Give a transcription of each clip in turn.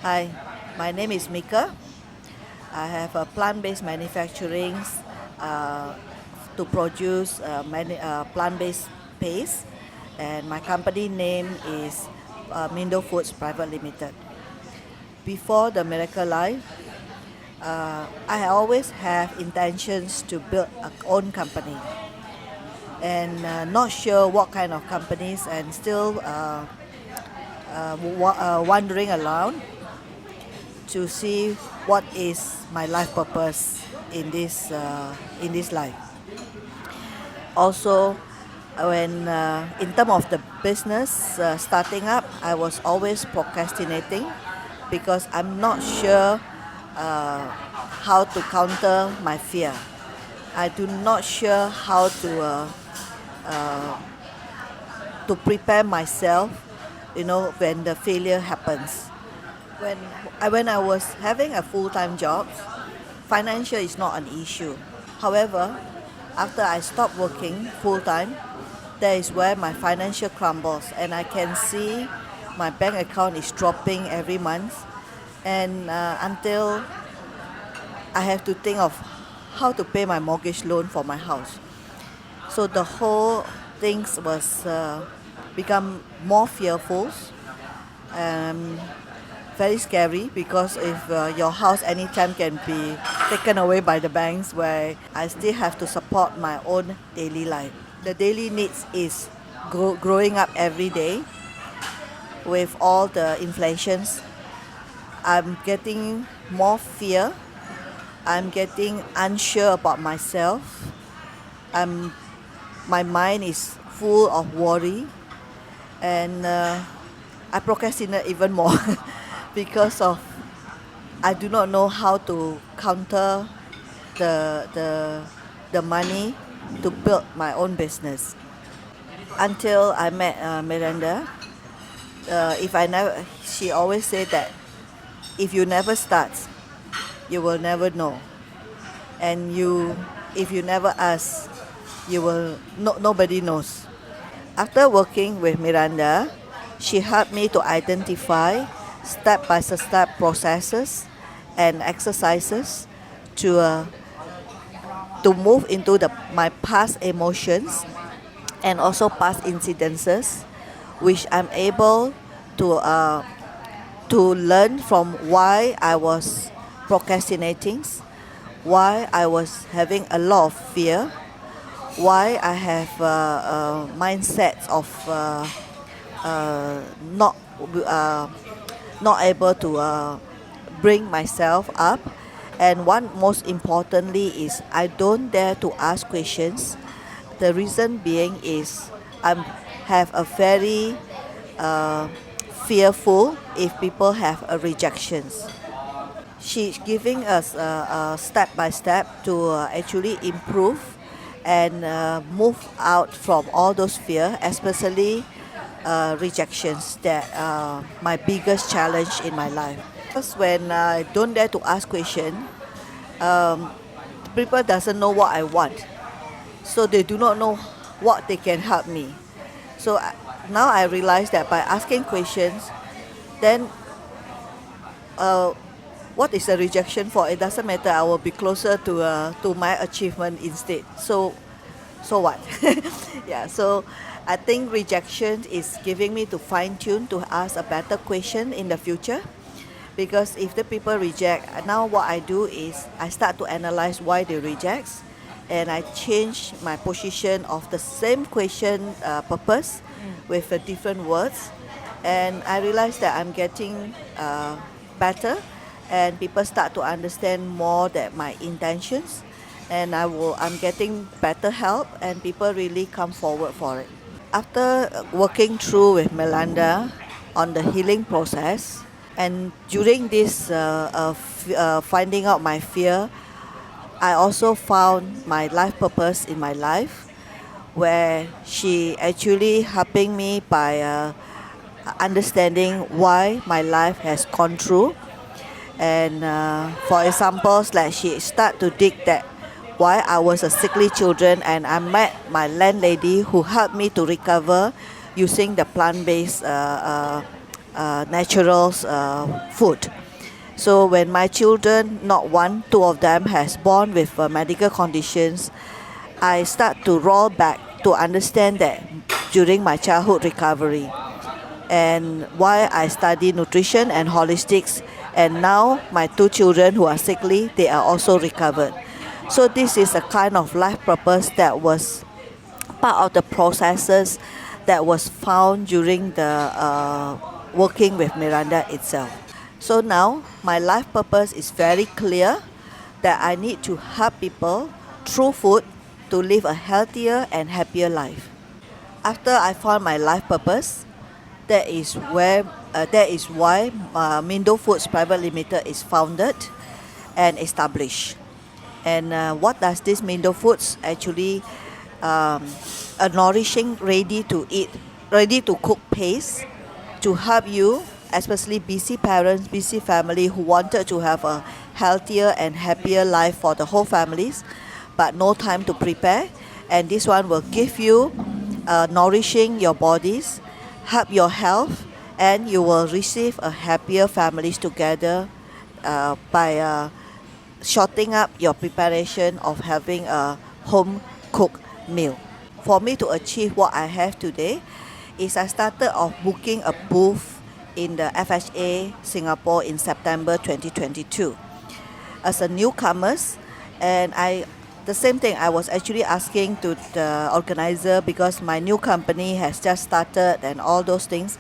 Hi, my name is Mieke. I have a plant-based manufacturing uh, to produce plant-based paste, and my company name is Mindo Foods Private Limited. Before the Miracle Life, I always have intentions to build a own company, and not sure what kind of companies, and still wandering around to see what is my life purpose in this life. Also, when in terms of the business starting up, I was always procrastinating because I'm not sure uh, how to counter my fear. I do not sure how to prepare myself, when the failure happens. When when I was having a full-time job, financial is not an issue. However, after I stopped working full-time, that is where my financial crumbles, and I can see my bank account is dropping every month, and until I have to think of how to pay my mortgage loan for my house. So the whole things was become more fearful, and very scary because if your house anytime can be taken away by the banks, where I still have to support my own daily life. The daily needs is growing up every day with all the inflations. I'm getting more fear. I'm getting unsure about myself. I'm My mind is full of worry, and I procrastinate even more because of I do not know how to counter the the the money to build my own business. Until I met Miranda, if I never, she always said that if you never start, you will never know, and if you never ask, you will nobody knows. After working with Miranda, she helped me to identify step by step processes and exercises to uh, to move into my past emotions and also past incidences, which I'm able to learn from why I was procrastinating, why I was having a lot of fear, why I have mindsets of not uh, not able to bring myself up. And one most importantly is I don't dare to ask questions. The reason being is I have a very uh, fearful if people have a rejections. She's giving us a step by step to actually improve and move out from all those fear, especially rejections that my biggest challenge in my life. Because when I don't dare to ask question, people doesn't know what I want, so they do not know what they can help me. So now I realize that by asking questions, then uh, what is the rejection for? It doesn't matter. I will be closer to my achievement instead. So what? Yeah. So I think rejection is giving me to fine tune to ask a better question in the future. Because if the people reject, now what I do is I start to analyze why they reject, and I change my position of the same question purpose with different words, and I realize that I'm getting better, and people start to understand more that my intentions, and I'm getting better help, and people really come forward for it. After working through with Melanda on the healing process, and during this finding out my fear, I also found my life purpose in my life, where she actually helping me by understanding why my life has gone through. And for examples, like she start to dig that why I was a sickly children, and I met my landlady who helped me to recover using the plant-based natural food. So when my children, not one, two of them has born with medical conditions, I start to roll back to understand that during my childhood recovery and why I study nutrition and holistics, and now my two children who are sickly, they are also recovered. So this is a kind of life purpose that was part of the processes that was found during the working with Miranda itself. So now my life purpose is very clear that I need to help people through food to live a healthier and happier life. After I found my life purpose, that is why Mindo Foods Private Limited is founded and established. And what does this Mindo Foods actually a nourishing, ready to eat, ready to cook paste to help you, especially busy parents, busy family who wanted to have a healthier and happier life for the whole families, but no time to prepare. And this one will give you nourishing your bodies, help your health, and you will receive a happier families together by shortening up your preparation of having a home cooked meal. For me to achieve what I have today is I started off booking a booth in the FHA Singapore in September 2022 as a newcomers, and the same thing I was actually asking to the organizer because my new company has just started and all those things,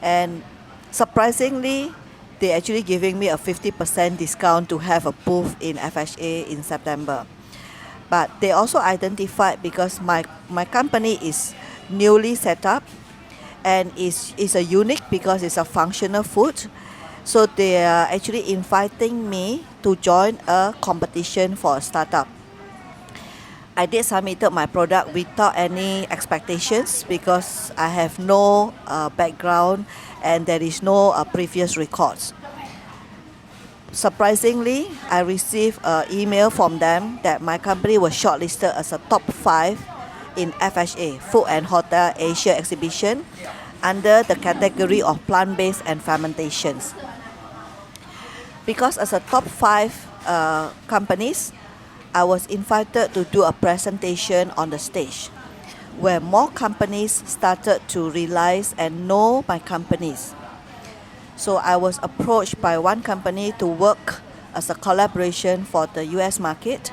and surprisingly they actually giving me a 50% discount to have a booth in FHA in September. But they also identified because my company is newly set up and is a unique because it's a functional food. So they are actually inviting me to join a competition for a startup. I did submitted my product without any expectations because I have no background and there is no previous records. Surprisingly, I received an email from them that my company was shortlisted as a top 5 in FHA, Food and Hotel Asia exhibition, under the category of plant-based and fermentations. Because as a top 5 companies, I was invited to do a presentation on the stage where more companies started to realize and know my companies. So I was approached by one company to work as a collaboration for the US market,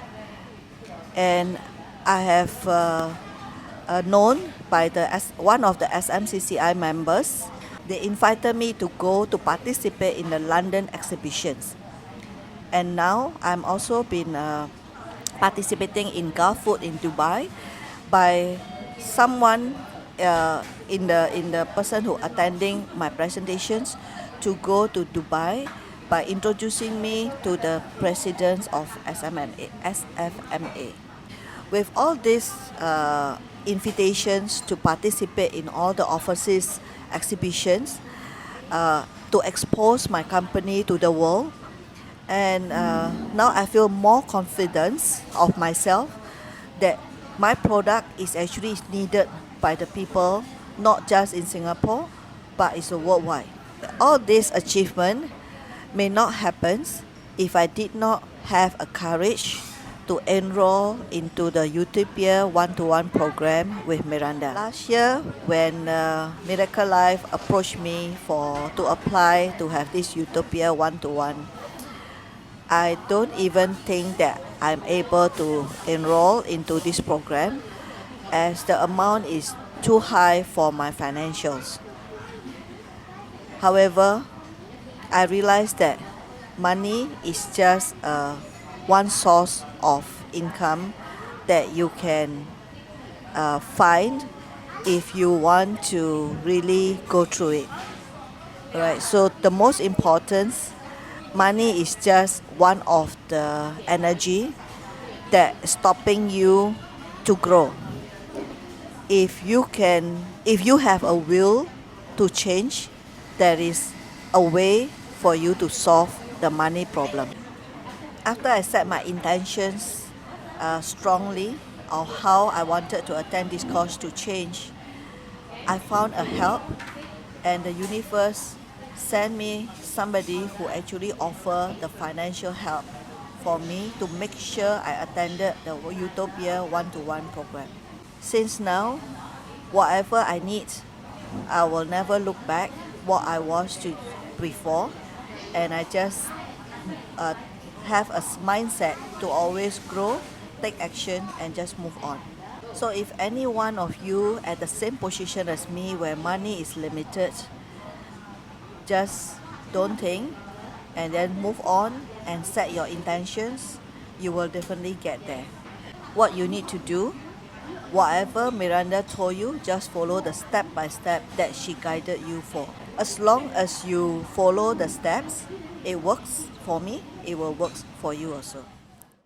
and I have known by one of the SMCCI members. They invited me to go to participate in the London exhibitions, and now I'm also been participating in Gulf Food in Dubai by someone in the person who attending my presentations to go to Dubai by introducing me to the presidents of SFMA. With all these invitations to participate in all the overseas exhibitions, to expose my company to the world, and now I feel more confidence of myself that my product is actually needed by the people, not just in Singapore, but it's worldwide. All this achievement may not happen if I did not have a courage to enroll into the Utopia one-to-one program with Miranda. Last year, when Miracle Life approached me to apply to have this Utopia one-to-one, I don't even think that I'm able to enroll into this program as the amount is too high for my financials. However, I realized that money is just one source of income that you can find if you want to really go through it. Right. So the most important, money is just one of the energy that stopping you to grow. If you have a will to change, there is a way for you to solve the money problem. After I set my intentions strongly of how I wanted to attend this course to change, I found a help, and the universe send me somebody who actually offer the financial help for me to make sure I attended the Utopia one-to-one program. Since now, whatever I need, I will never look back what I was to before, and I just uh, have a mindset to always grow, take action, and just move on. So if any one of you at the same position as me where money is limited, just don't think and then move on and set your intentions, you will definitely get there. What you need to do, whatever Miranda told you, just follow the step by step that she guided you for. As long as you follow the steps, it works for me, it will work for you also.